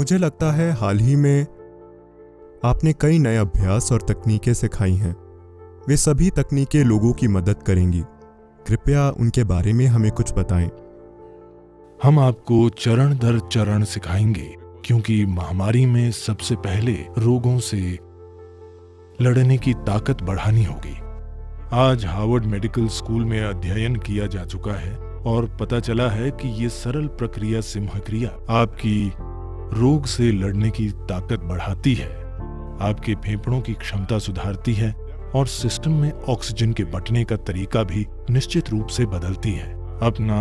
मुझे लगता है हाल ही में आपने कई नए अभ्यास और तकनीकें सिखाई हैं। वे सभी तकनीकें लोगों की मदद करेंगी। कृपया उनके बारे में हमें कुछ बताएं। हम आपको चरण दर चरण सिखाएंगे, क्योंकि महामारी में सबसे पहले रोगों से लड़ने की ताकत बढ़ानी होगी। आज हार्वर्ड मेडिकल स्कूल में अध्ययन किया जा चुका है और पता चला है कि ये सरल प्रक्रिया सिंहक्रिया आपकी रोग से लड़ने की ताकत बढ़ाती है, आपके फेफड़ों की क्षमता सुधारती है और सिस्टम में ऑक्सीजन के बंटने का तरीका भी निश्चित रूप से बदलती है। अपना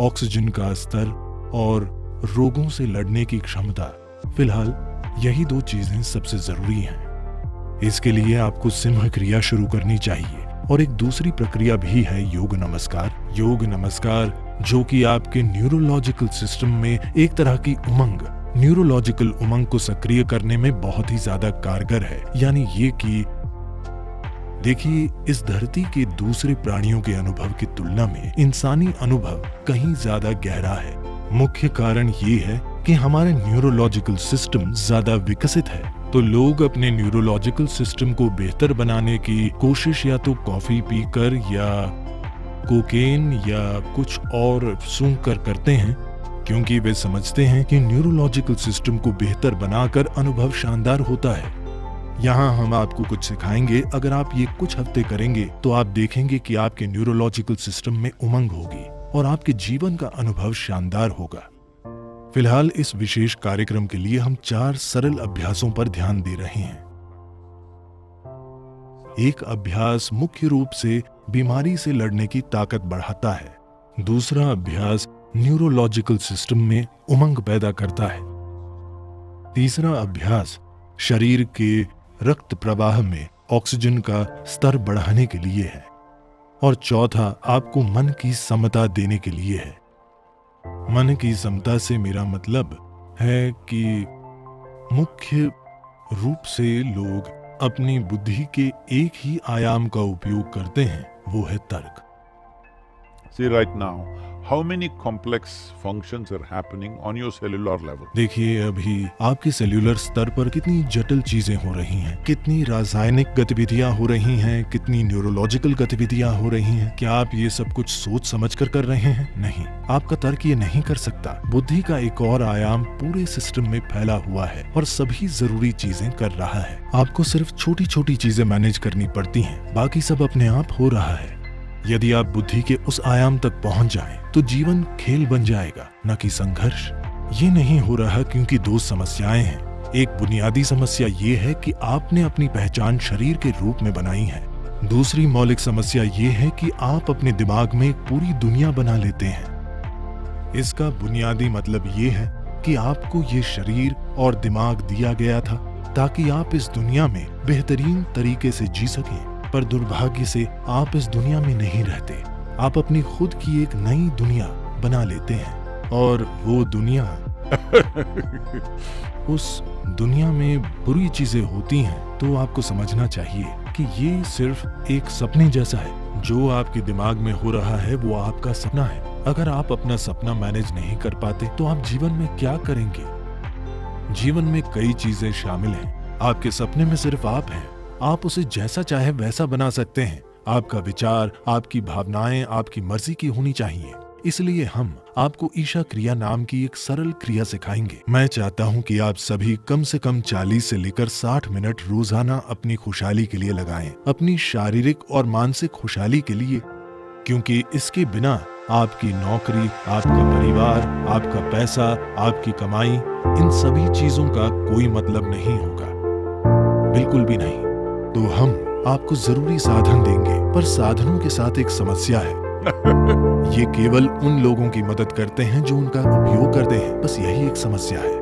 ऑक्सीजन का स्तर और रोगों से लड़ने की क्षमता, फिलहाल यही दो चीजें सबसे जरूरी हैं। इसके लिए आपको सिंह क्रिया शुरू करनी चाहिए और एक दूसरी प्रक्रिया भी है योग नमस्कार। योग नमस्कार जो कि आपके न्यूरोलॉजिकल सिस्टम में एक तरह की न्यूरोलॉजिकल उमंग को सक्रिय करने में बहुत ही ज्यादा कारगर है। यानी ये कि देखिए, इस धरती के दूसरे प्राणियों के अनुभव की तुलना में इंसानी अनुभव कहीं ज्यादा गहरा है। मुख्य कारण ये है कि हमारा न्यूरोलॉजिकल सिस्टम ज्यादा विकसित है। तो लोग अपने न्यूरोलॉजिकल सिस्टम को बेहतर बनाने की कोशिश या तो कॉफी पीकर या कोकेन या कुछ और सूंघ कर करते हैं, क्योंकि वे समझते हैं कि न्यूरोलॉजिकल सिस्टम को बेहतर बनाकर अनुभव शानदार होता है। यहाँ हम आपको कुछ सिखाएंगे। अगर आप ये कुछ हफ्ते करेंगे तो आप देखेंगे कि आपके न्यूरोलॉजिकल सिस्टम में उमंग होगी और आपके जीवन का अनुभव शानदार होगा। फिलहाल इस विशेष कार्यक्रम के लिए हम 4 सरल अभ्यासों पर ध्यान दे रहे हैं। एक अभ्यास मुख्य रूप से बीमारी से लड़ने की ताकत बढ़ाता है। दूसरा अभ्यास न्यूरोलॉजिकल सिस्टम में उमंग पैदा करता है। तीसरा अभ्यास शरीर के रक्त प्रवाह में ऑक्सीजन का स्तर बढ़ाने के लिए है और चौथा आपको मन की समता देने के लिए है। मन की समता से मेरा मतलब है कि मुख्य रूप से लोग अपनी बुद्धि के एक ही आयाम का उपयोग करते हैं, वो है तर्क। See right now, how many complex functions are happening on your cellular level? देखिए, अभी आपके सेल्यूलर स्तर पर कितनी जटिल चीजें हो रही हैं, कितनी रासायनिक गतिविधियां हो रही हैं, कितनी न्यूरोलॉजिकल गतिविधियां हो रही हैं। क्या आप ये सब कुछ सोच समझकर कर रहे हैं? नहीं, आपका तर्क ये नहीं कर सकता। बुद्धि का एक और आयाम पूरे सिस्टम में फैला हुआ है और सभी जरूरी चीजें कर रहा है। आपको सिर्फ छोटी छोटी चीजें मैनेज करनी पड़ती हैं, बाकी सब अपने आप हो रहा है। यदि आप बुद्धि के उस आयाम तक पहुंच जाएं, तो जीवन खेल बन जाएगा, न कि संघर्ष। ये नहीं हो रहा क्योंकि 2 समस्याएं हैं। एक बुनियादी समस्या ये है कि आपने अपनी पहचान शरीर के रूप में बनाई है। दूसरी मौलिक समस्या ये है कि आप अपने दिमाग में एक पूरी दुनिया बना लेते हैं। इसका बुनियादी मतलब ये है कि आपको ये शरीर और दिमाग दिया गया था ताकि आप इस दुनिया में बेहतरीन तरीके से जी सकें, पर दुर्भाग्य से आप इस दुनिया में नहीं रहते। आप अपनी खुद की एक नई दुनिया बना लेते हैं और वो दुनिया उस दुनिया में बुरी चीजें होती हैं। तो आपको समझना चाहिए कि ये सिर्फ एक सपने जैसा है। जो आपके दिमाग में हो रहा है वो आपका सपना है। अगर आप अपना सपना मैनेज नहीं कर पाते तो आप जीवन में क्या करेंगे? जीवन में कई चीजें शामिल हैं। आपके सपने में सिर्फ आप हैं। आप उसे जैसा चाहे वैसा बना सकते हैं। आपका विचार, आपकी भावनाएं आपकी मर्जी की होनी चाहिए। इसलिए हम आपको ईशा क्रिया नाम की एक सरल क्रिया सिखाएंगे। मैं चाहता हूं कि आप सभी कम से कम 40 से लेकर 60 मिनट रोजाना अपनी खुशहाली के लिए लगाएं, अपनी शारीरिक और मानसिक खुशहाली के लिए, क्योंकि इसके बिना आपकी नौकरी, आपका परिवार, आपका पैसा, आपकी कमाई, इन सभी चीजों का कोई मतलब नहीं होगा, बिल्कुल भी नहीं। तो हम आपको जरूरी साधन देंगे, पर साधनों के साथ एक समस्या है। ये केवल उन लोगों की मदद करते हैं जो उनका उपयोग करते हैं, बस यही एक समस्या है।